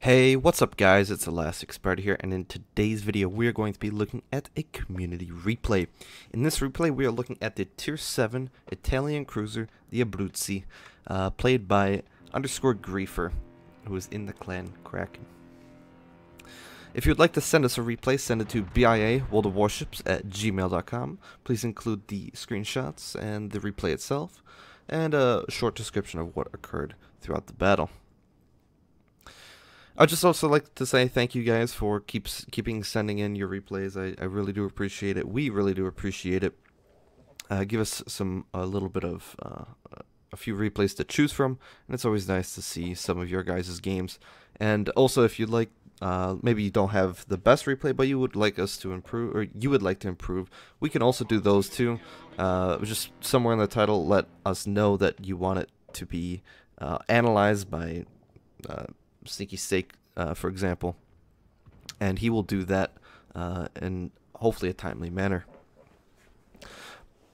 Hey, what's up guys, it's ElasticSpyder here, and in today's video we are going to be looking at a community replay. In this replay we are looking at the Tier 7 Italian cruiser, the Abruzzi, played by _Griefer, who is in the clan Kraken. If you'd like to send us a replay, send it to BIAworldofwarships@gmail.com. Please include the screenshots and the replay itself, and a short description of what occurred throughout the battle. I'd just also like to say thank you guys for keeping sending in your replays. I really do appreciate it. We really do appreciate it. Give us a little bit of a few replays to choose from, and it's always nice to see some of your guys' games. And also, if you'd like, maybe you don't have the best replay, but you would like us to improve, or you would like to improve, we can also do those too. Just somewhere in the title, let us know that you want it to be analyzed by Sneaky Steak, for example, and he will do that in hopefully a timely manner.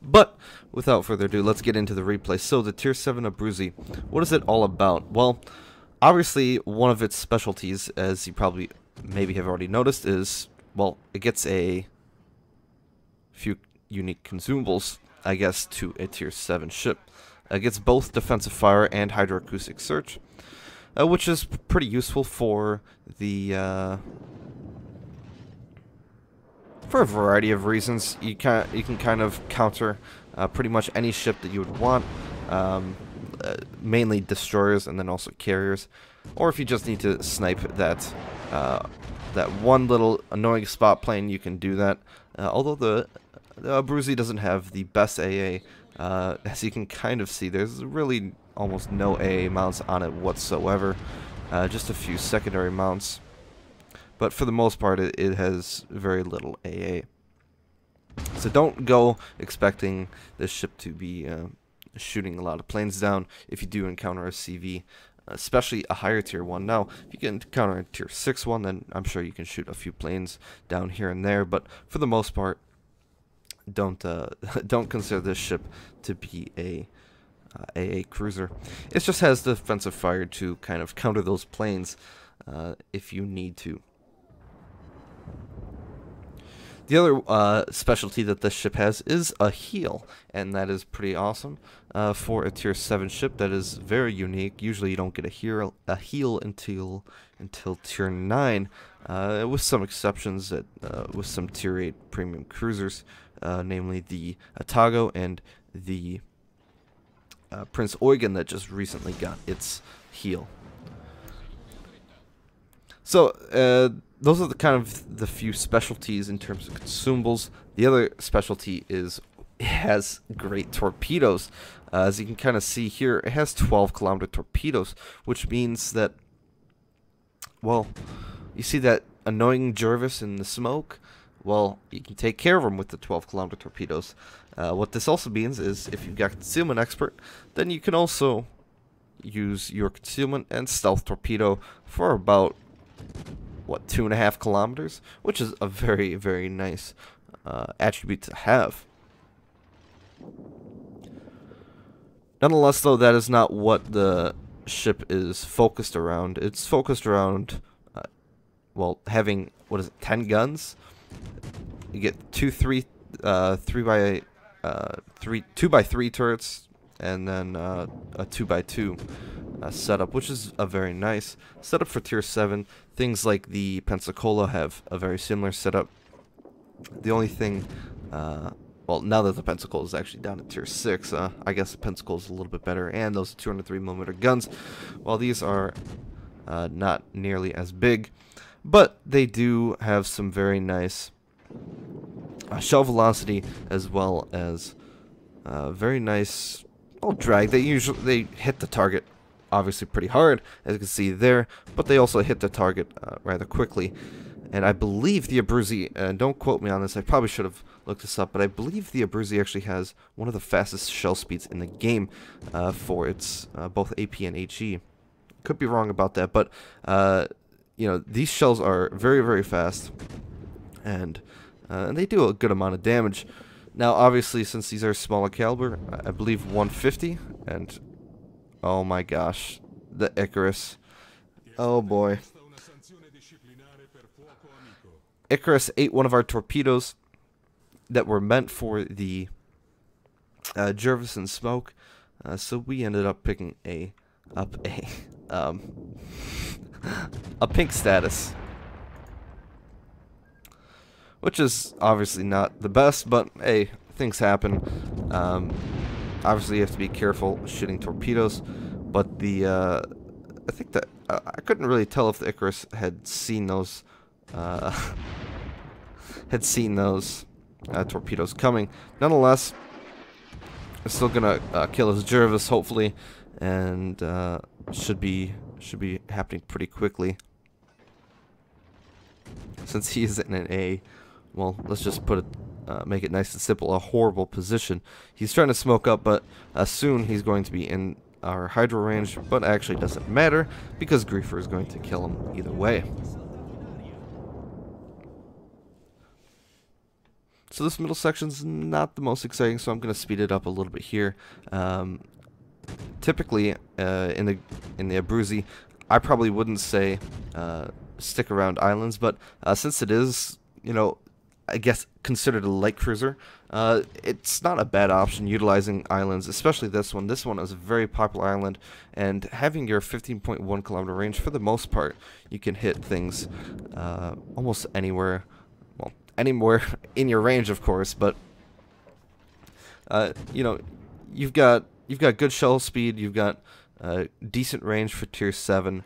But without further ado, let's get into the replay. So the Tier 7 Abruzzi, what is it all about? Well, obviously one of its specialties, as you probably maybe have already noticed, is, well, it gets a few unique consumables, I guess, to a Tier 7 ship. It gets both defensive fire and hydroacoustic search, which is pretty useful for the for a variety of reasons. You can kind of counter pretty much any ship that you would want, mainly destroyers and then also carriers, or if you just need to snipe that that one little annoying spot plane, you can do that. Although the Abruzzi doesn't have the best AA, as you can kind of see, there's really almost no AA mounts on it whatsoever, just a few secondary mounts, but for the most part it has very little AA. So don't go expecting this ship to be shooting a lot of planes down if you do encounter a CV, especially a higher tier one. Now, if you can encounter a tier 6 one, then I'm sure you can shoot a few planes down here and there, but for the most part, don't consider this ship to be a AA cruiser. It just has defensive fire to kind of counter those planes if you need to. The other specialty that this ship has is a heal, and that is pretty awesome for a Tier 7 ship. That is very unique. Usually you don't get a heal until Tier 9, with some exceptions with some Tier 8 premium cruisers, namely the Atago and the Prince Eugen that just recently got its heal. So those are the few specialties in terms of consumables. The other specialty is it has great torpedoes. As you can kind of see here, it has 12-kilometer torpedoes, which means that, well, you see that annoying Jervis in the smoke? Well, you can take care of them with the 12-kilometer torpedoes. What this also means is if you've got Concealment Expert, then you can also use your Concealment and Stealth Torpedo for about, what, 2.5 kilometers? Which is a very, very nice attribute to have. Nonetheless, though, that is not what the ship is focused around. It's focused around, well, having, what is it, 10 guns? You get 2 by 3 turrets, and then a 2x2 setup, which is a very nice setup for Tier 7. Things like the Pensacola have a very similar setup. The only thing, well, now that the Pensacola is actually down to Tier 6, I guess the Pensacola is a little bit better, and those 203mm guns, while these are not nearly as big, but they do have some very nice shell velocity, as well as very nice, well, drag. They hit the target obviously pretty hard, as you can see there, but they also hit the target rather quickly. And I believe the Abruzzi, and don't quote me on this, I probably should have looked this up, but I believe the Abruzzi actually has one of the fastest shell speeds in the game for its both AP and HE. Could be wrong about that, but you know, these shells are very, very fast, and they do a good amount of damage. Now, obviously, since these are smaller caliber, I believe 150, and oh my gosh, the Icarus. Oh boy. Icarus ate one of our torpedoes that were meant for the Jervis and Smoke, so we ended up picking up a pink status, which is obviously not the best, but hey, things happen. Obviously, you have to be careful shooting torpedoes, but the I think that I couldn't really tell if the Icarus had seen those torpedoes coming. Nonetheless, I'm still gonna kill his Jervis, hopefully, and should be happening pretty quickly. Since he's in an A, well, let's just put it, make it nice and simple, a horrible position. He's trying to smoke up, but soon he's going to be in our hydro range, but actually doesn't matter because Griefer is going to kill him either way. So this middle section's not the most exciting, so I'm going to speed it up a little bit here. Typically, in the Abruzzi, I probably wouldn't say stick around islands, but since it is, you know, I guess considered a light cruiser, it's not a bad option utilizing islands, especially this one. This one is a very popular island, and having your 15.1 kilometer range, for the most part, you can hit things almost anywhere. Well, anywhere in your range, of course, but you know, you've got good shuttle speed, you've got decent range for tier 7,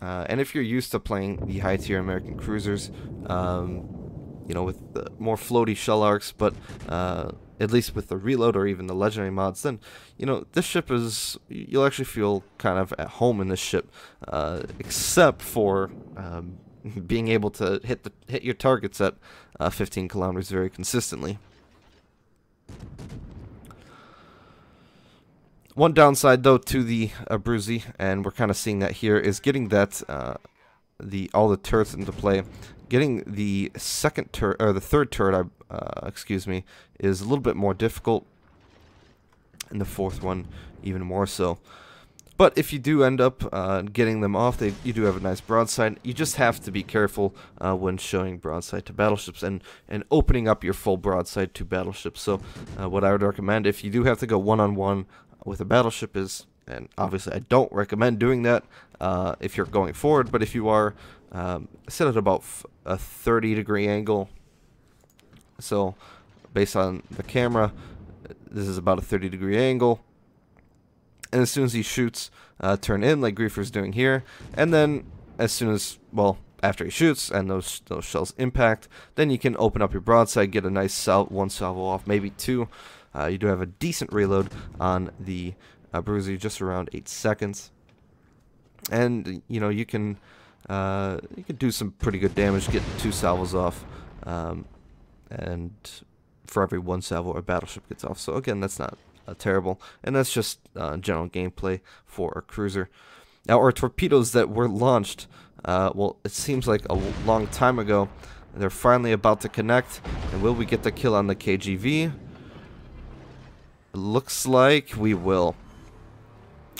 and if you're used to playing the high tier American cruisers, you know, with the more floaty shell arcs, but at least with the reload or even the legendary mods, then, you know, this ship is, you'll actually feel kind of at home in this ship, except for being able to hit your targets at 15 kilometers very consistently. One downside, though, to the Abruzzi, and we're kind of seeing that here, is getting that all the turrets into play. Getting the second turret, or the third turret, excuse me, is a little bit more difficult, and the fourth one even more so. But if you do end up getting them off, you do have a nice broadside. You just have to be careful when showing broadside to battleships and opening up your full broadside to battleships. So what I would recommend, if you do have to go one-on-one with a battleship, is, and obviously I don't recommend doing that if you're going forward, but if you are, set at about a 30-degree angle. So based on the camera, this is about a 30-degree angle. And as soon as he shoots, turn in like Griefer's doing here, and then as soon as, well, after he shoots and those shells impact, then you can open up your broadside, get a nice one salvo off, maybe two. You do have a decent reload on the Abruzzi, just around 8 seconds, and you know, you can do some pretty good damage, get 2 salvos off, and for every 1 salvo a battleship gets off. So again, that's not terrible, and that's just general gameplay for a cruiser. Now, our torpedoes that were launched, well, it seems like a long time ago, they're finally about to connect, and will we get the kill on the KGV? It looks like we will.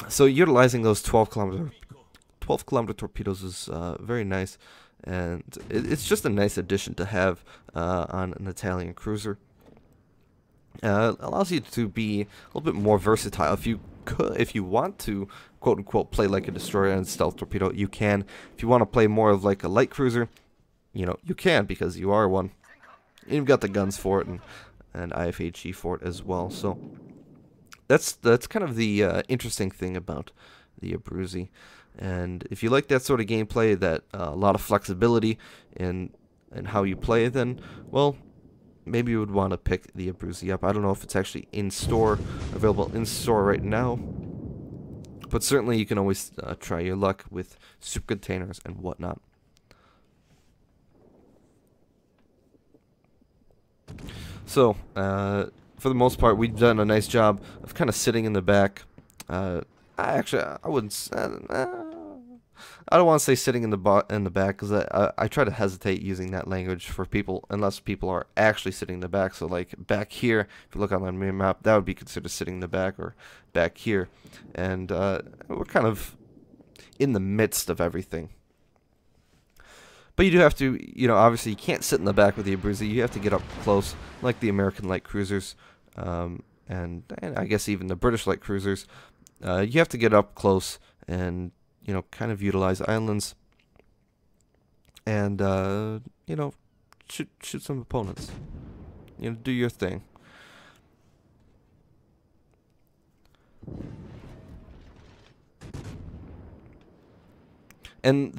So utilizing those 12 kilometer torpedoes is very nice, and it's just a nice addition to have on an Italian cruiser. Allows you to be a little bit more versatile. If you want to, quote unquote, play like a destroyer and stealth torpedo, you can. If you want to play more of like a light cruiser, you know, you can, because you are one. And you've got the guns for it, and IFHE for it as well. So that's kind of the interesting thing about the Abruzzi. And if you like that sort of gameplay, that a lot of flexibility in how you play, then, well, maybe you would want to pick the Abruzzi up. I don't know if it's actually available in store right now, but certainly you can always try your luck with super containers and whatnot. So, for the most part, we've done a nice job of kind of sitting in the back. I wouldn't. I don't want to say sitting in the back, because I try to hesitate using that language for people unless people are actually sitting in the back. So like back here, if you look on the map, that would be considered sitting in the back, or back here, and we're kind of in the midst of everything. But you do have to, obviously you can't sit in the back with the Abruzzi. You have to get up close, like the American light cruisers, and I guess even the British light cruisers. You have to get up close and, kind of utilize islands and, shoot some opponents. Do your thing. And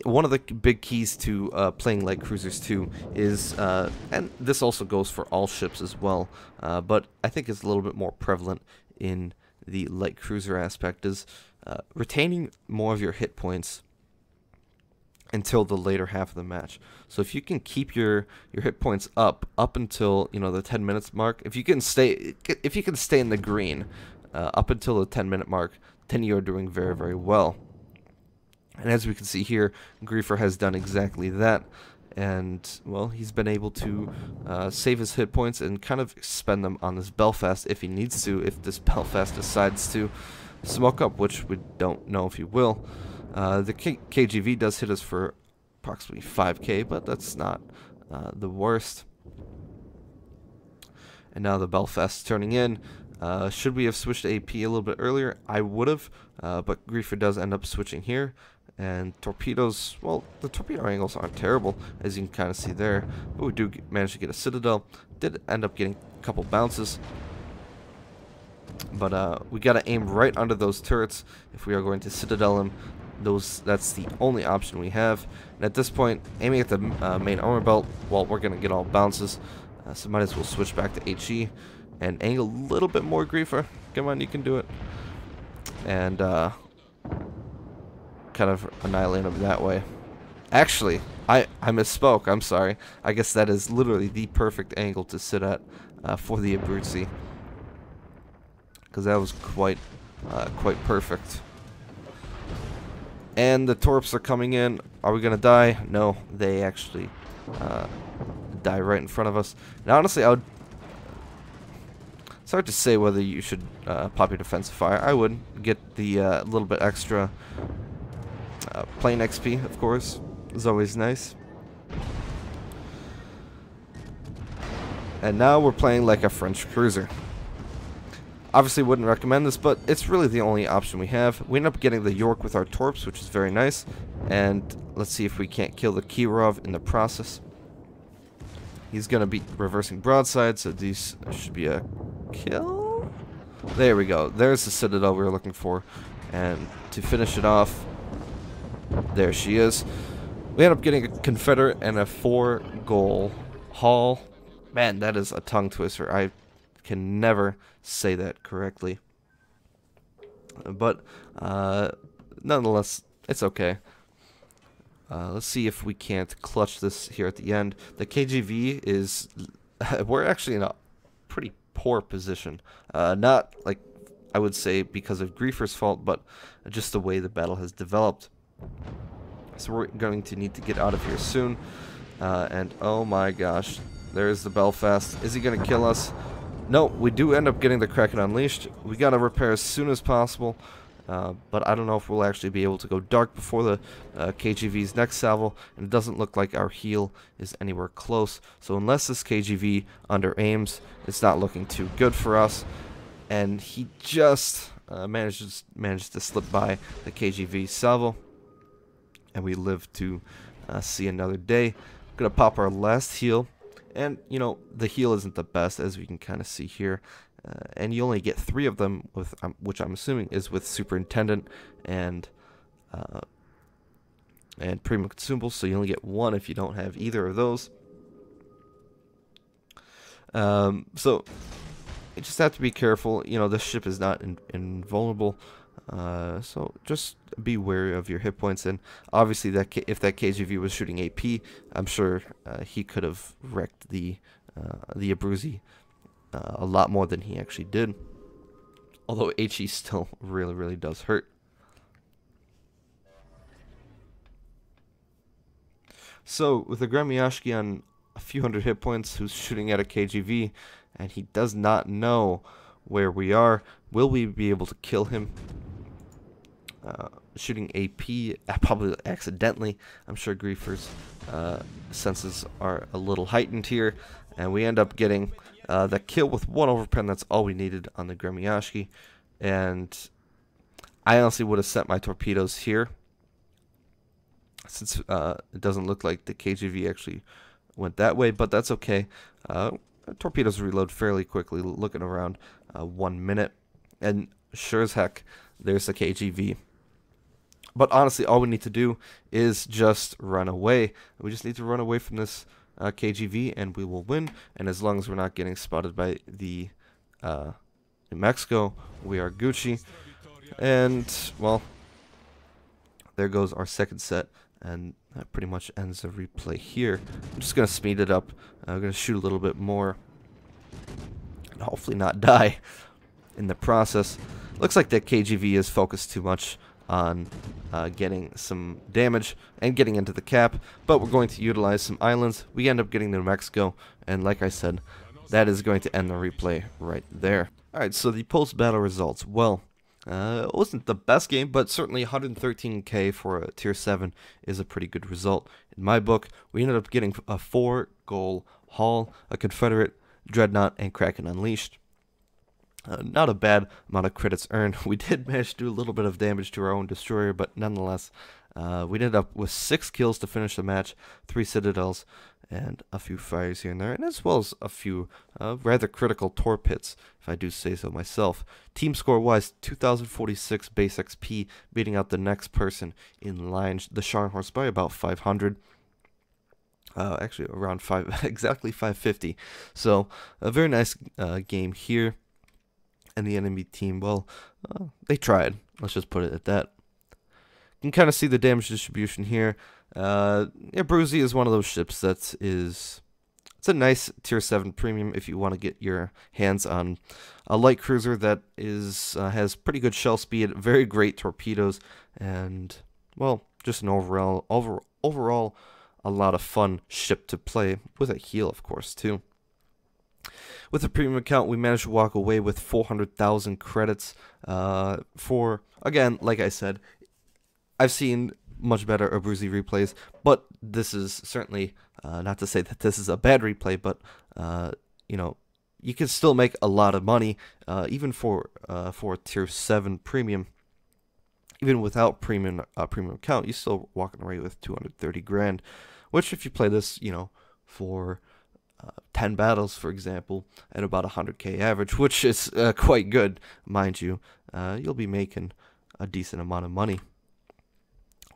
one of the big keys to playing light cruisers too is, and this also goes for all ships as well, but I think it's a little bit more prevalent in the light cruiser aspect, is retaining more of your hit points until the later half of the match. So if you can keep your hit points up until the 10 minutes mark, if you can stay in the green up until the 10-minute mark, then you are doing very, very well. And as we can see here, Griefer has done exactly that, and well, he's been able to save his hit points and kind of spend them on this Belfast if he needs to, if this Belfast decides to smoke up, which we don't know if he will. The KGV does hit us for approximately 5k, but that's not the worst. And now the Belfast turning in. Should we have switched to AP a little bit earlier? I would have, but Griefer does end up switching here. And torpedoes, well, the torpedo angles aren't terrible, as you can kind of see there. But we do manage to get a Citadel. Did end up getting a couple bounces. But we got to aim right under those turrets if we are going to Citadel them. That's the only option we have. And at this point, aiming at the main armor belt, well, we're going to get all bounces. So might as well switch back to HE and angle a little bit more, Griefer. Come on, you can do it. And kind of annihilate him that way. Actually, I misspoke. I'm sorry. I guess that is literally the perfect angle to sit at for the Abruzzi, because that was quite perfect. And the torps are coming in. Are we gonna die? No, they actually die right in front of us. And honestly, it's hard to say whether you should pop your defensive fire. I would get the little bit extra plane XP, of course, is always nice. And now we're playing like a French cruiser. Obviously wouldn't recommend this, but it's really the only option we have. We end up getting the York with our torps, which is very nice. And let's see if we can't kill the Kirov in the process. He's going to be reversing broadside, so these should be a kill. There we go. There's the Citadel we were looking for. And to finish it off, there she is. We end up getting a Confederate and a 4-goal haul. Man, that is a tongue twister. I can never say that correctly. But nonetheless, it's okay. Let's see if we can't clutch this here at the end. The KGV is... we're actually in a pretty poor position. Not, like, I would say because of Griefer's fault, but just the way the battle has developed. So we're going to need to get out of here soon. And oh my gosh, there's the Belfast. Is he going to kill us? No, we do end up getting the Kraken unleashed. We got to repair as soon as possible. But I don't know if we'll actually be able to go dark before the KGV's next salvo. And it doesn't look like our heal is anywhere close. So unless this KGV under aims, it's not looking too good for us. And he just managed to slip by the KGV salvo. And we live to see another day. I'm going to pop our last heal. And, the heal isn't the best, as we can kind of see here. And you only get 3 of them, with which I'm assuming is with Superintendent and Premium Consumables. So you only get 1 if you don't have either of those. So you just have to be careful. This ship is not invulnerable. So just be wary of your hit points, and obviously if that KGV was shooting AP, I'm sure he could have wrecked the Abruzzi a lot more than he actually did. Although HE still really does hurt. So with the Gremyashki on a few hundred hit points, who's shooting at a KGV, and he does not know where we are, will we be able to kill him? shooting AP, probably accidentally. I'm sure Griefer's senses are a little heightened here, and we end up getting the kill with 1 overpen. That's all we needed on the Gremyashki, and I honestly would have sent my torpedoes here, since it doesn't look like the KGV actually went that way, but that's okay. Torpedoes reload fairly quickly, looking around 1 minute, and sure as heck, there's the KGV. But honestly, all we need to do is just run away. We just need to run away from this KGV, and we will win. And as long as we're not getting spotted by the New Mexico, we are Gucci. And, well, there goes our second set, and that pretty much ends the replay here. I'm just going to speed it up. I'm going to shoot a little bit more, and hopefully not die in the process. Looks like the KGV is focused too much on getting some damage and getting into the cap, but we're going to utilize some islands. We end up getting New Mexico, and like I said, that is going to end the replay right there. Alright, so the post-battle results. Well, it wasn't the best game, but certainly 113k for a tier 7 is a pretty good result. In my book, we ended up getting a 4-goal haul, a Confederate, Dreadnought, and Kraken Unleashed. Not a bad amount of credits earned. We did manage to do a little bit of damage to our own destroyer, but nonetheless, we ended up with 6 kills to finish the match, 3 citadels, and a few fires here and there, and as well as a few rather critical torpits, if I do say so myself. Team score-wise, 2,046 base XP, beating out the next person in line, the Scharnhorst, by about 500. Actually, around exactly 550. So, a very nice game here. And the enemy team, well, they tried. Let's just put it at that. You can kind of see the damage distribution here. Abruzzi is one of those ships that is... It's a nice tier 7 premium if you want to get your hands on a light cruiser that is has pretty good shell speed, very great torpedoes, and, well, just an overall a lot of fun ship to play, with a heal, of course, too. With the premium account, we managed to walk away with 400,000 credits for, again, like I said, I've seen much better Abruzzi replays, but this is certainly, not to say that this is a bad replay, but, you know, you can still make a lot of money, even for a tier 7 premium. Even without premium account, you're still walking away with 230 grand, which if you play this, you know, for 10 battles, for example, at about 100k average, which is quite good, mind you, you'll be making a decent amount of money.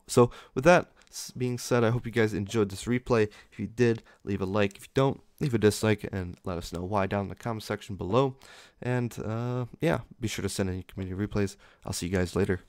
So, with that being said, I hope you guys enjoyed this replay. If you did, leave a like. If you don't, leave a dislike and let us know why down in the comment section below. And, yeah, be sure to send in your community replays. I'll see you guys later.